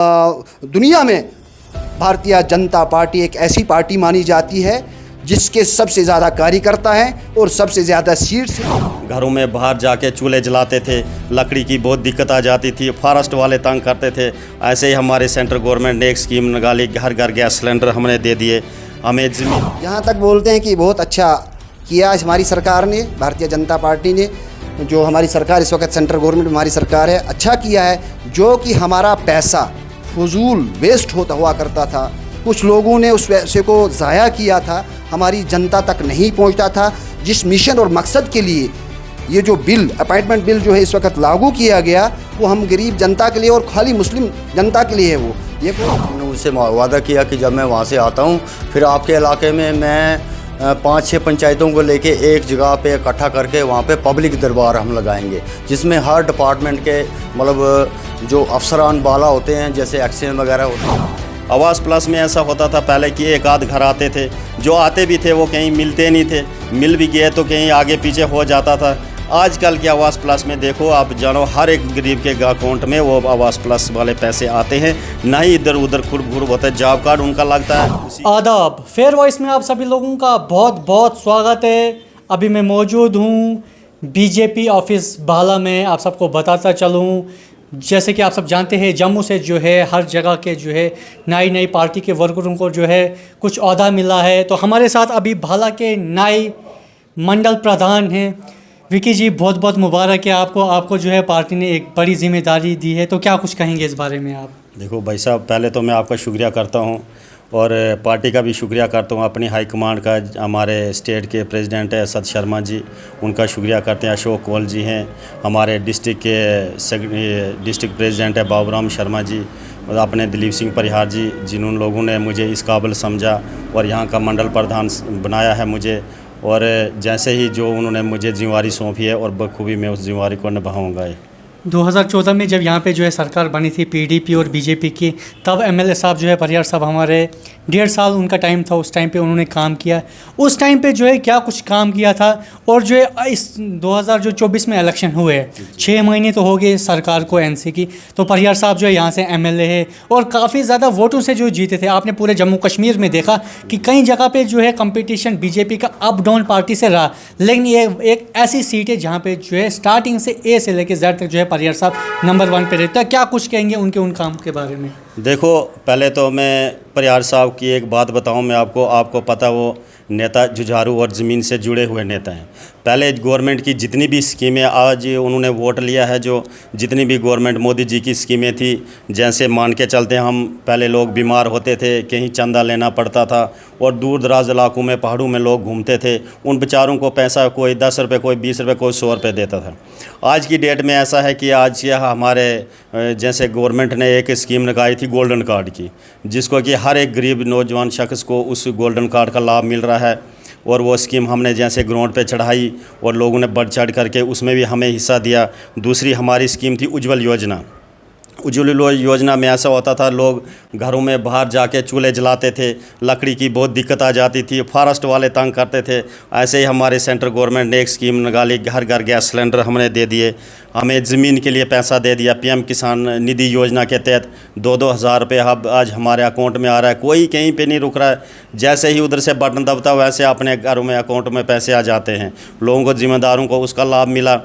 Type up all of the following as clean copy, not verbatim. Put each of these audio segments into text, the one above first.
दुनिया में भारतीय जनता पार्टी एक ऐसी पार्टी मानी जाती है जिसके सबसे ज़्यादा कार्यकर्ता हैं और सबसे ज़्यादा सीट्स हैं। घरों में बाहर जाके चूल्हे जलाते थे, लकड़ी की बहुत दिक्कत आ जाती थी, फॉरेस्ट वाले तंग करते थे। ऐसे ही हमारे सेंट्रल गवर्नमेंट ने एक स्कीम निकाली, घर घर गैस सिलेंडर हमने दे दिए। हमें ज़मीन यहाँ तक बोलते हैं कि बहुत अच्छा किया हमारी सरकार ने, भारतीय जनता पार्टी ने, जो हमारी सरकार इस वक्त सेंट्रल गवर्नमेंट हमारी सरकार है, अच्छा किया है। जो कि हमारा पैसा फजूल वेस्ट होता हुआ करता था, कुछ लोगों ने उस पैसे को ज़ाया किया था, हमारी जनता तक नहीं पहुंचता था। जिस मिशन और मकसद के लिए ये जो बिल, अपॉइंटमेंट बिल जो है इस वक्त लागू किया गया, वो हम गरीब जनता के लिए और खाली मुस्लिम जनता के लिए है। वो ये हमने उनसे वादा किया कि जब मैं वहाँ से आता हूँ फिर आपके इलाके में मैं 5-6 पंचायतों को लेके एक जगह पे इकट्ठा करके वहाँ पे पब्लिक दरबार हम लगाएंगे, जिसमें हर डिपार्टमेंट के मतलब जो अफसरान बाला होते हैं, जैसे एक्सीडेंट वगैरह होते हैं। आवास प्लस में ऐसा होता था पहले कि एक आध घर आते थे, जो आते भी थे वो कहीं मिलते नहीं थे, मिल भी गए तो कहीं आगे पीछे हो जाता था। आजकल के आवास प्लस में देखो आप जानो, हर एक गरीब के अकाउंट में वो आवास प्लस वाले पैसे आते हैं, ना ही इधर उधर खुरब होता है। जॉब कार्ड उनका लगता है। आदाब, फेयर वॉइस में आप सभी लोगों का बहुत बहुत स्वागत है। अभी मैं मौजूद हूँ बीजेपी ऑफिस बाला में। आप सबको बताता चलूँ, जैसे कि आप सब जानते हैं, जम्मू से जो है हर जगह के जो है नई पार्टी के वर्करों को जो है कुछ ओहदा मिला है। तो हमारे साथ अभी भाला के नए मंडल प्रधान हैं। विकी जी, बहुत बहुत मुबारक है आपको जो है पार्टी ने एक बड़ी जिम्मेदारी दी है। तो क्या कुछ कहेंगे इस बारे में आप? देखो भाई साहब, पहले तो मैं आपका शुक्रिया करता हूँ और पार्टी का भी शुक्रिया करता हूँ, अपनी हाई कमांड का। हमारे स्टेट के प्रेसिडेंट है सत शर्मा जी, उनका शुक्रिया करते हैं। अशोक कोल जी हैं, हमारे डिस्ट्रिक्ट के डिस्ट्रिक्ट प्रेसिडेंट है बाबूराम शर्मा जी, और अपने दिलीप सिंह परिहार जी, जिन लोगों ने मुझे इस काबिल समझा और यहाँ का मंडल प्रधान बनाया है मुझे। और जैसे ही जो उन्होंने मुझे जिम्मेवारी सौंपी है और बखूबी मैं उस जिम्मेवारी को निभाऊँगा। 2014 में जब यहाँ पे जो है सरकार बनी थी पीडीपी और बीजेपी की, तब एमएलए साहब जो है परिहार साहब हमारे 1.5 साल उनका टाइम था। उस टाइम पे उन्होंने काम किया। उस टाइम पे जो है क्या कुछ काम किया था? और जो है इस 2024 में इलेक्शन हुए, 6 महीने तो हो गए सरकार को एनसी की, तो परिहार साहब जो है यहाँ से एमएलए है और काफ़ी ज़्यादा वोटों से जो जीते थे। आपने पूरे जम्मू कश्मीर में देखा कि कई जगह पर जो है कंपटिशन बीजेपी का अप डाउन पार्टी से रहा, लेकिन ये एक ऐसी सीट है जहाँ पर जो है स्टार्टिंग से ए से लेकर जेड तक जो है परिहार साहब नंबर 1 पे रहता है। क्या कुछ कहेंगे उनके उन काम के बारे में? देखो, पहले तो मैं परिहार साहब की एक बात बताऊं मैं आपको पता, वो नेता जुझारू और ज़मीन से जुड़े हुए नेता हैं। पहले गवर्नमेंट की जितनी भी स्कीमें, आज उन्होंने वोट लिया है, जो जितनी भी गवर्नमेंट मोदी जी की स्कीमें थी, जैसे मान के चलते हैं हम, पहले लोग बीमार होते थे, कहीं चंदा लेना पड़ता था और दूर दराज इलाकों में, पहाड़ों में लोग घूमते थे, उन बेचारों को पैसा कोई 10 रुपये, कोई 20 रुपये, कोई 100 रुपये देता था। आज की डेट में ऐसा है कि आज यह हमारे जैसे गवर्नमेंट ने एक स्कीम निकाली थी गोल्डन कार्ड की, जिसको कि हर एक गरीब नौजवान शख्स को उस गोल्डन कार्ड का लाभ मिल रहा है। और वो स्कीम हमने जैसे ग्राउंड पे चढ़ाई और लोगों ने बढ़ चढ़ करके उसमें भी हमें हिस्सा दिया। दूसरी हमारी स्कीम थी उज्ज्वल योजना। उज्ज्वल योजना में ऐसा होता था, लोग घरों में बाहर जाके चूल्हे जलाते थे, लकड़ी की बहुत दिक्कत आ जाती थी, फॉरेस्ट वाले तंग करते थे। ऐसे ही हमारे सेंट्रल गवर्नमेंट ने एक स्कीम निकाली, घर घर गैस सिलेंडर हमने दे दिए। हमें ज़मीन के लिए पैसा दे दिया, पीएम किसान निधि योजना के तहत 2-2 हज़ार रुपये अब आज हमारे अकाउंट में आ रहा है। कोई कहीं पे नहीं रुक रहा है, जैसे ही उधर से बटन दबता वैसे अपने घरों में अकाउंट में पैसे आ जाते हैं। लोगों को, ज़िम्मेदारों को उसका लाभ मिला।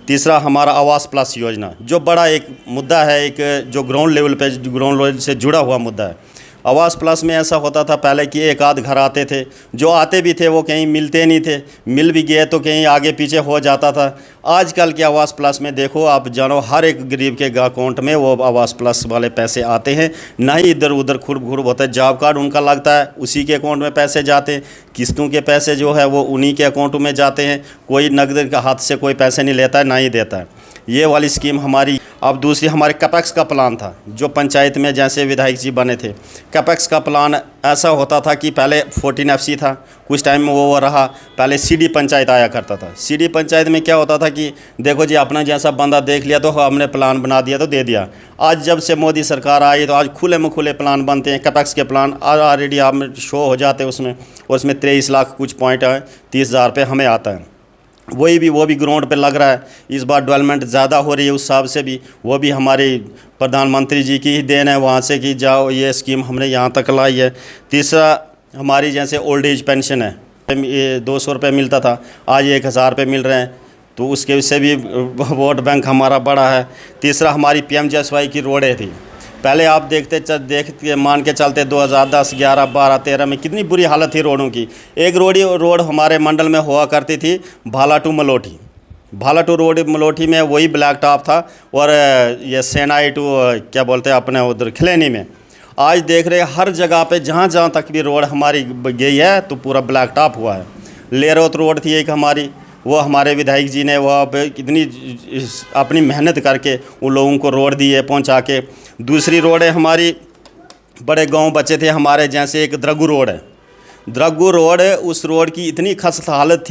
तीसरा हमारा आवास प्लस योजना, जो बड़ा एक मुद्दा है, एक जो ग्राउंड लेवल से जुड़ा हुआ मुद्दा है। आवास प्लस में ऐसा होता था पहले कि एक आध घर आते थे, जो आते भी थे वो कहीं मिलते नहीं थे, मिल भी गए तो कहीं आगे पीछे हो जाता था। आजकल के आवास प्लस में देखो आप जानो, हर एक गरीब के अकाउंट में वो आवास प्लस वाले पैसे आते हैं, ना ही इधर उधर खुरब होता है। जॉब कार्ड उनका लगता है, उसी के अकाउंट में पैसे जाते हैं। किस्तों के पैसे जो है वो उन्हीं के अकाउंट में जाते हैं। कोई नकद का हाथ से कोई पैसे नहीं लेता है, ना ही देता है। ये वाली स्कीम हमारी। अब दूसरी हमारे कैपेक्स का प्लान था, जो पंचायत में जैसे विधायक जी बने थे, कैपेक्स का प्लान ऐसा होता था कि पहले 14FC था, कुछ टाइम में वो रहा। पहले सीडी पंचायत आया करता था। सीडी पंचायत में क्या होता था कि देखो जी, अपना जैसा बंदा देख लिया तो हमने प्लान बना दिया तो दे दिया। आज जब से मोदी सरकार आई तो आज खुले में खुले प्लान बनते हैं। कैपेक्स के प्लान ऑलरेडी आप शो हो जाते हैं उसमें, और उसमें 23 लाख कुछ पॉइंट है, 30,000 रुपये हमें आता है। वो भी ग्राउंड पे लग रहा है। इस बार डेवलपमेंट ज़्यादा हो रही है, उस हिसाब से भी वो भी हमारी प्रधानमंत्री जी की ही देन है वहाँ से कि जाओ ये स्कीम हमने यहाँ तक लाई है। तीसरा हमारी जैसे ओल्ड एज पेंशन है, ये 200 रुपये मिलता था, आज 1000 रुपये मिल रहे हैं, तो उसके से भी वोट बैंक हमारा बड़ा है। तीसरा हमारी PMJSY की रोडें थी, पहले आप देखते मान के चलते 2010, 11, 12, 13 में कितनी बुरी हालत थी रोडों की। एक रोड हमारे मंडल में हुआ करती थी भाला टू मलोठी। भाला टू रोड मलोठी में वही ब्लैक टॉप था, और ये सेनाई टू क्या बोलते हैं अपने उधर खिलेनी में। आज देख रहे हर जगह पे जहाँ जहाँ तक भी रोड हमारी गई है तो पूरा ब्लैक टॉप हुआ है। लेरोत रोड थी एक हमारी, वो हमारे विधायक जी ने वहाँ पे कितनी अपनी मेहनत करके उन लोगों को रोड दी है पहुँचा के। दूसरी रोड है हमारी, बड़े गांव बचे थे हमारे, जैसे एक द्रगू रोड है। द्रगू रोड, उस रोड की इतनी खस्त हालत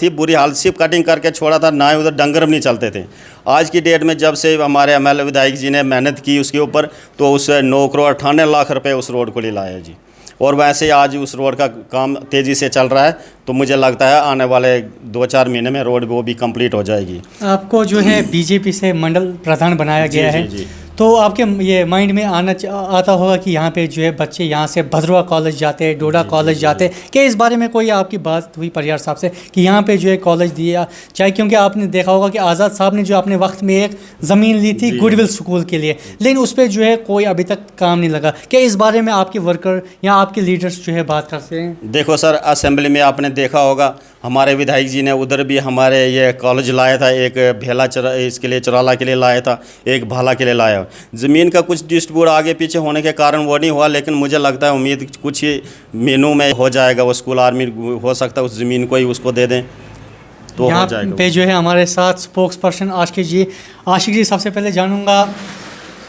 थी, बुरी हालत, सिर्फ कटिंग करके छोड़ा था, ना उधर डंगर भी नहीं चलते थे। आज की डेट में जब से हमारे MLA विधायक जी ने मेहनत की उसके ऊपर, तो उस 9 करोड़ 98 लाख रुपए उस रोड को ले लाया जी। और वैसे आज उस रोड का काम तेज़ी से चल रहा है, तो मुझे लगता है आने वाले 2-4 महीने में रोड वो भी कंप्लीट हो जाएगी। आपको जो है बीजेपी से मंडल प्रधान बनाया गया है, जी। तो आपके ये माइंड में आता होगा कि यहाँ पे जो है बच्चे यहाँ से भद्रवा कॉलेज जाते हैं, डोडा कॉलेज जाते हैं। क्या इस बारे में कोई आपकी बात हुई परिहार साहब से कि यहाँ पे जो है कॉलेज दिया चाहे? क्योंकि आपने देखा होगा कि आज़ाद साहब ने जो अपने वक्त में एक ज़मीन ली थी गुडविल स्कूल के लिए, लेकिन उस पर जो है कोई अभी तक काम नहीं लगा। क्या इस बारे में आपके वर्कर या आपके लीडर्स जो है बात करते हैं? देखो सर, असेंबली में आपने देखा होगा हमारे विधायक जी ने उधर भी हमारे ये कॉलेज लाया था, एक भेला इसके लिए चौराला के लिए लाया था, एक भाला के लिए लाया। ज़मीन का कुछ डिस्ट्रीब्यूट आगे पीछे होने के कारण वो नहीं हुआ, लेकिन मुझे लगता है उम्मीद कुछ ही महीनों में हो जाएगा। वो स्कूल आर्मी हो सकता है उस ज़मीन को ही उसको दे दें तो हो जाएगा। यहाँ पे जो है हमारे साथ स्पोक्स पर्सन आशिक जी। आशिक जी, सबसे पहले जानूँगा,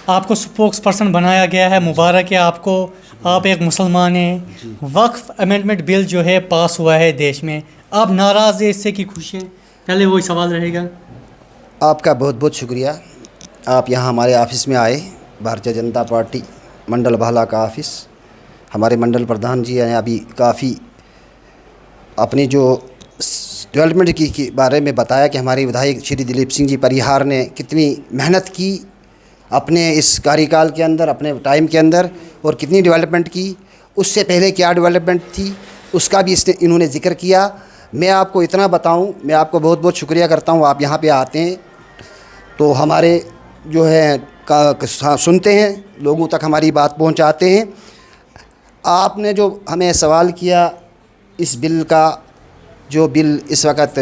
आपको स्पोक्स पर्सन बनाया गया है, मुबारक है आपको। आप एक मुसलमान हैं, वक्फ अमेंडमेंट बिल जो है पास हुआ है देश में, आप नाराज़ हैं इससे कि खुश हैं? पहले वही सवाल रहेगा। आपका बहुत बहुत शुक्रिया, आप यहाँ हमारे ऑफिस में आए, भारतीय जनता पार्टी मंडल भाला का ऑफिस। हमारे मंडल प्रधान जी हैं अभी काफ़ी अपनी जो डेवलपमेंट की बारे में बताया कि हमारे विधायक श्री दिलीप सिंह जी परिहार ने कितनी मेहनत की अपने इस कार्यकाल के अंदर, अपने टाइम के अंदर, और कितनी डेवलपमेंट की, उससे पहले क्या डेवलपमेंट थी उसका भी इन्होंने ज़िक्र किया। मैं आपको इतना बताऊं, मैं आपको बहुत बहुत शुक्रिया करता हूं, आप यहाँ पे आते हैं तो हमारे जो है सुनते हैं, लोगों तक हमारी बात पहुंचाते हैं। आपने जो हमें सवाल किया इस बिल का, जो बिल इस वक्त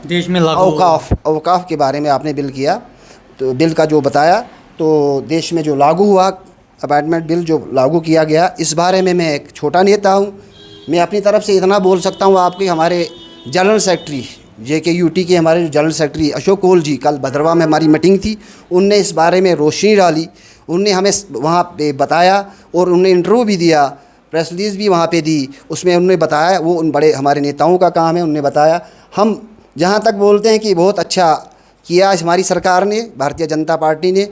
देश में लागू औकाफ के बारे में आपने बिल किया, तो बिल का जो बताया, तो देश में जो लागू हुआ अपॉइंटमेंट बिल जो लागू किया गया, इस बारे में मैं एक छोटा नेता हूँ। मैं अपनी तरफ से इतना बोल सकता हूँ, आपके हमारे जनरल सेक्रेटरी JKUT के हमारे जो जनरल सेक्रेटरी अशोक कोल जी, कल भद्रवा में हमारी मीटिंग थी, उनने इस बारे में रोशनी डाली, उनने हमें वहाँ पे बताया और उनने इंटरव्यू भी दिया, प्रेस रिलीज़ भी वहाँ पे दी। उसमें उन्होंने बताया, वो उन बड़े हमारे नेताओं का काम है, उन्होंने बताया। हम जहाँ तक बोलते हैं कि बहुत अच्छा किया हमारी सरकार ने, भारतीय जनता पार्टी ने,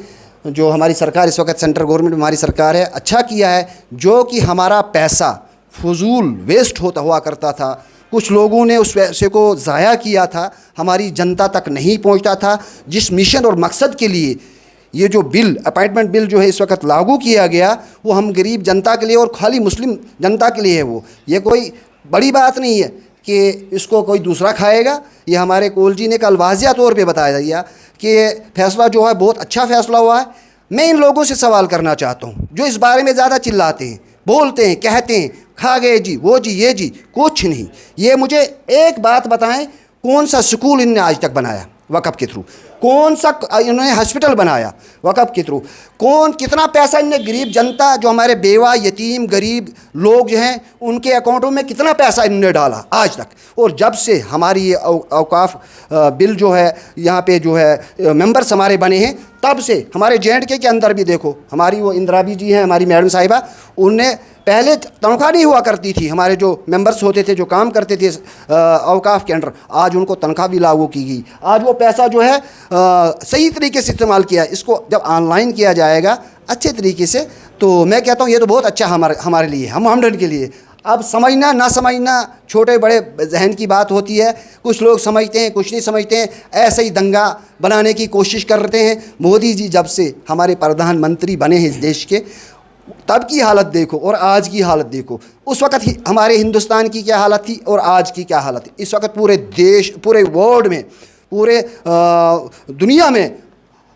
जो हमारी सरकार इस वक्त सेंट्रल गवर्नमेंट हमारी सरकार है, अच्छा किया है। जो कि हमारा पैसा फजूल वेस्ट होता हुआ करता था, कुछ लोगों ने उस पैसे को ज़ाया किया था, हमारी जनता तक नहीं पहुंचता था। जिस मिशन और मकसद के लिए ये जो बिल अपॉइंटमेंट बिल जो है इस वक्त लागू किया गया, वो हम गरीब जनता के लिए और खाली मुस्लिम जनता के लिए है। वो ये कोई बड़ी बात नहीं है कि इसको कोई दूसरा खाएगा। ये हमारे कोल जी ने कल वाज़िया तौर पे बताया दिया कि फ़ैसला जो है बहुत अच्छा फ़ैसला हुआ है। मैं इन लोगों से सवाल करना चाहता हूँ जो इस बारे में ज़्यादा चिल्लाते हैं, बोलते हैं, कहते हैं खा गए जी, वो जी, ये जी, कुछ नहीं। ये मुझे एक बात बताएं, कौन सा स्कूल इनने आज तक बनाया वक़्फ़ के थ्रू? कौन सा इन्होंने हॉस्पिटल बनाया वक़्फ़ के थ्रू? कितना पैसा इनने गरीब जनता, जो हमारे बेवा यतीम गरीब लोग जो हैं, उनके अकाउंटों में कितना पैसा इन्होंने डाला आज तक? और जब से हमारी ये औकाफ बिल जो है यहाँ पे जो है मेंबर्स हमारे बने हैं, तब से हमारे JNK के अंदर भी देखो, हमारी वो इंदिराबी जी हैं, हमारी मैडम साहिबा, उनने पहले तनख्वाह नहीं हुआ करती थी, हमारे जो मेंबर्स होते थे, जो काम करते थे औकाफ के अंडर, आज उनको तनख्वाह भी लागू की गई। आज वो पैसा जो है सही तरीके से इस्तेमाल किया। इसको जब ऑनलाइन किया जाएगा अच्छे तरीके से, तो मैं कहता हूँ ये तो बहुत अच्छा हमारे लिए, हम आमदन के लिए। अब समझना ना समझना छोटे बड़े जहन की बात होती है। कुछ लोग समझते हैं, कुछ नहीं समझते हैं, ऐसे ही दंगा बनाने की कोशिश करते हैं। मोदी जी जब से हमारे प्रधानमंत्री बने हैं इस देश के, तब की हालत देखो और आज की हालत देखो। उस वक़्त ही हमारे हिंदुस्तान की क्या हालत थी और आज की क्या हालत है। इस वक्त पूरे देश, पूरे वर्ल्ड में, पूरे दुनिया में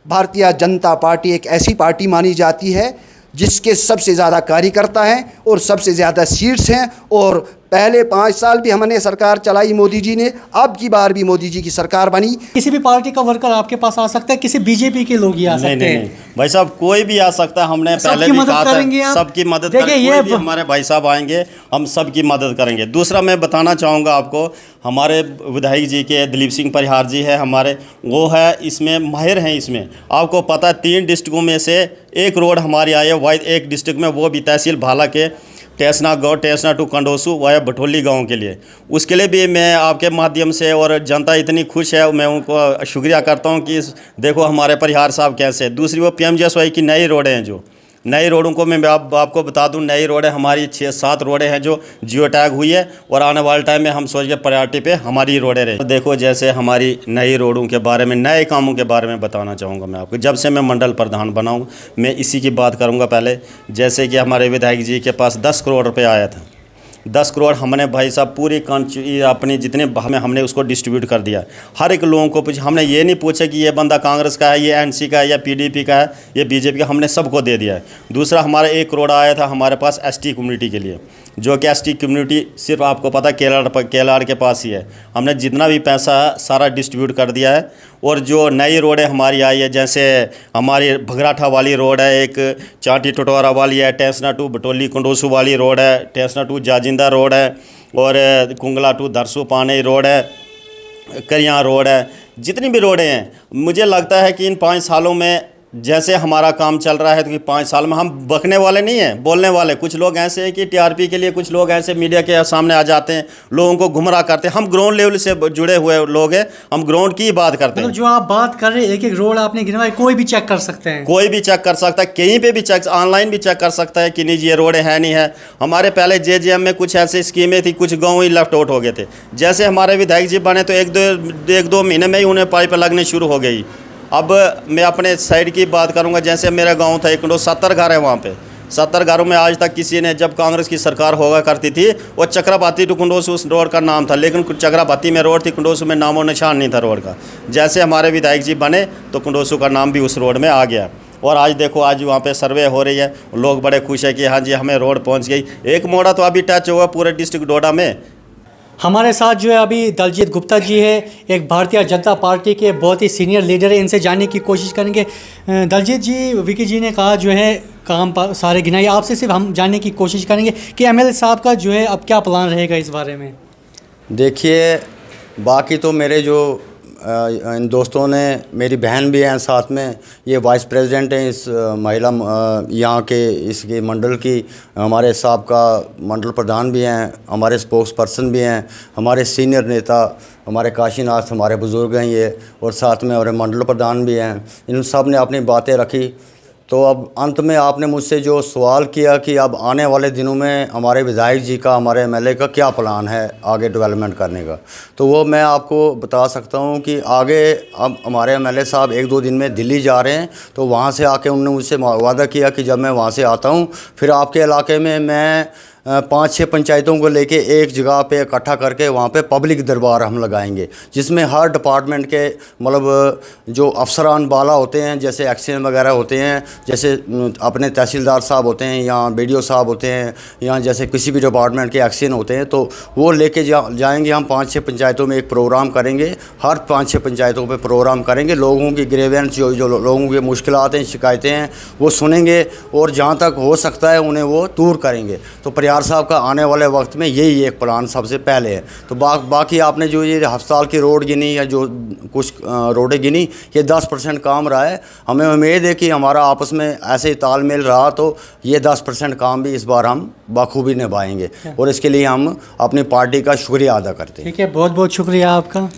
भारतीय जनता पार्टी एक ऐसी पार्टी मानी जाती है जिसके सबसे ज़्यादा कार्यकर्ता हैं और सबसे ज़्यादा सीट्स हैं। और पहले 5 साल भी हमने सरकार चलाई मोदी जी ने, अब की बार भी मोदी जी की सरकार बनी। किसी भी पार्टी का वर्कर आपके पास आ सकता है, किसी बीजेपी के लोग ही आ सकते हैं? नहीं भाई साहब, कोई भी आ सकता है। हमने पहले भी कहा था सबकी मदद करेंगे। ये हमारे भाई साहब आएंगे, हम सबकी मदद करेंगे। दूसरा मैं बताना चाहूँगा आपको, हमारे विधायक जी के दिलीप सिंह परिहार जी है हमारे, वो है इसमें माहिर हैं। इसमें आपको पता है 3 डिस्ट्रिक्टों में से एक रोड हमारी आई है वाइड एक डिस्ट्रिक्ट में, वो भी तहसील भाला के टेसना गाँव, टेसना टू कंडोसू वाया भटोली गांव के लिए। उसके लिए भी मैं आपके माध्यम से, और जनता इतनी खुश है, मैं उनको शुक्रिया करता हूं कि देखो हमारे परिहार साहब कैसे। दूसरी वो PMGSY की नई रोडें हैं, जो नई रोडों को मैं आपको बता दूं, नई रोडें हमारी 6-7 रोडें हैं जो जियो टैग हुई है, और आने वाले टाइम में हम सोच के प्रायोरिटी पे हमारी रोडें रहे। देखो जैसे हमारी नई रोडों के बारे में, नए कामों के बारे में बताना चाहूँगा मैं आपको। जब से मैं मंडल प्रधान बना हूँ, मैं इसी की बात करूँगा पहले। जैसे कि हमारे विधायक जी के पास 10 करोड़ रुपये आया था। 10 करोड़ हमने भाई साहब पूरी अपनी जितने हमने उसको डिस्ट्रीब्यूट कर दिया। हर एक लोगों को हमने ये नहीं पूछा कि ये बंदा कांग्रेस का है, ये NC का है, या PDP का है, ये BJP का, हमने सबको दे दिया है। दूसरा हमारा 1 करोड़ आया था हमारे पास ST कम्युनिटी के लिए, जो कि ST कम्युनिटी सिर्फ आपको पता केलाड़ के पास ही है। हमने जितना भी पैसा है सारा डिस्ट्रीब्यूट कर दिया है। और जो नई रोडें हमारी आई है, जैसे हमारी भगराठा वाली रोड है, एक चाटी टटोरा वाली है, टेसना टू भटोली कंडोसू वाली रोड है, टेसना टू जाजिंदा रोड है, और कुंगला टू धरसू पानी रोड है, करियाँ रोड है। जितनी भी रोडें हैं, मुझे लगता है कि इन 5 सालों में जैसे हमारा काम चल रहा है, तो कि 5 साल में हम बकने वाले नहीं हैं, बोलने वाले। कुछ लोग ऐसे हैं कि TRP के लिए, कुछ लोग ऐसे मीडिया के सामने आ जाते हैं, लोगों को गुमराह करते हैं। हम ग्राउंड लेवल से जुड़े हुए लोग हैं, हम ग्राउंड की बात करते हैं। जो आप बात कर रहे हैं, एक रोड आपने गिनवाई, कोई भी चेक कर सकते हैं, कोई भी चेक कर सकता है, कहीं पे भी चेक, ऑनलाइन भी चेक कर सकता है कि नहीं जी ये रोडें हैं नहीं है। हमारे पहले JJM में कुछ ऐसी स्कीमें थी, कुछ गाँव ही लेफ्ट आउट हो गए थे। जैसे हमारे विधायक जी बने तो एक दो महीने में ही उन्हें पाइप लगने शुरू हो गई। अब मैं अपने साइड की बात करूंगा, जैसे मेरा गांव था 70 घर है, वहाँ पे 70 घरों में आज तक किसी ने, जब कांग्रेस की सरकार होगा करती थी, वो चक्राबाती टू कुंडोसू उस रोड का नाम था, लेकिन चक्राबाती में रोड थी, कुंडोसू में नामो निशान नहीं था रोड का। जैसे हमारे विधायक जी बने तो कुंडोसू का नाम भी उस रोड में आ गया। और आज देखो, आज वहाँ पे सर्वे हो रही है, लोग बड़े खुश है कि हाँ जी हमें रोड पहुँच गई। एक मोड़ा तो अभी टच हुआ पूरे डिस्ट्रिक्ट डोडा में। हमारे साथ जो है अभी दलजीत गुप्ता जी है, एक भारतीय जनता पार्टी के बहुत ही सीनियर लीडर है। इनसे जानने की कोशिश करेंगे। दलजीत जी, विकी जी ने कहा जो है काम सारे गिनाई, आपसे सिर्फ हम जानने की कोशिश करेंगे कि MLA साहब का जो है अब क्या प्लान रहेगा इस बारे में। देखिए, बाकी तो मेरे जो इन दोस्तों ने, मेरी बहन भी हैं साथ में, ये वाइस प्रेसिडेंट हैं इस महिला यहाँ के इसके मंडल की, हमारे साहब का मंडल प्रधान भी हैं, हमारे स्पोक्स पर्सन भी हैं, हमारे सीनियर नेता हमारे काशीनाथ, हमारे बुज़ुर्ग हैं ये, और साथ में हमारे मंडल प्रधान भी हैं। इन सब ने अपनी बातें रखी। तो अब अंत में आपने मुझसे जो सवाल किया कि अब आने वाले दिनों में हमारे विधायक जी का, हमारे MLA का क्या प्लान है आगे डेवलपमेंट करने का, तो वो मैं आपको बता सकता हूँ कि आगे अब हमारे MLA साहब 1-2 दिन में दिल्ली जा रहे हैं। तो वहाँ से आके उन्होंने मुझसे वादा किया कि जब मैं वहाँ से आता हूँ, फिर आपके इलाके में मैं 5-6 पंचायतों को लेके एक जगह पे इकट्ठा करके वहाँ पे पब्लिक दरबार हम लगाएंगे, जिसमें हर डिपार्टमेंट के मतलब जो अफसरान बाला होते हैं, जैसे एक्शन वगैरह होते हैं, जैसे अपने तहसीलदार साहब होते हैं या BDO साहब होते हैं, या जैसे किसी भी डिपार्टमेंट के एक्शन होते हैं, तो वो लेके जाएंगे। हम 5-6 पंचायतों में एक प्रोग्राम करेंगे, हर 5-6 पंचायतों पर प्रोग्राम करेंगे। लोगों की ग्रेवेंस, जो लोगों की मुश्किलात हैं, शिकायतें हैं, वो सुनेंगे और जहाँ तक हो सकता है उन्हें वो दूर करेंगे। तो परिहार साहब का आने वाले वक्त में यही एक प्लान सबसे पहले है। तो बाकी आपने जो ये अस्पताल की रोड गिनी या जो कुछ रोडें गिनी, ये 10% काम रहा है। हमें उम्मीद है कि हमारा आपस में ऐसे ही तालमेल रहा तो ये 10% काम भी इस बार हम बखूबी निभाएंगे, और इसके लिए हम अपनी पार्टी का शुक्रिया अदा करते हैं। ठीक है, बहुत बहुत शुक्रिया आपका।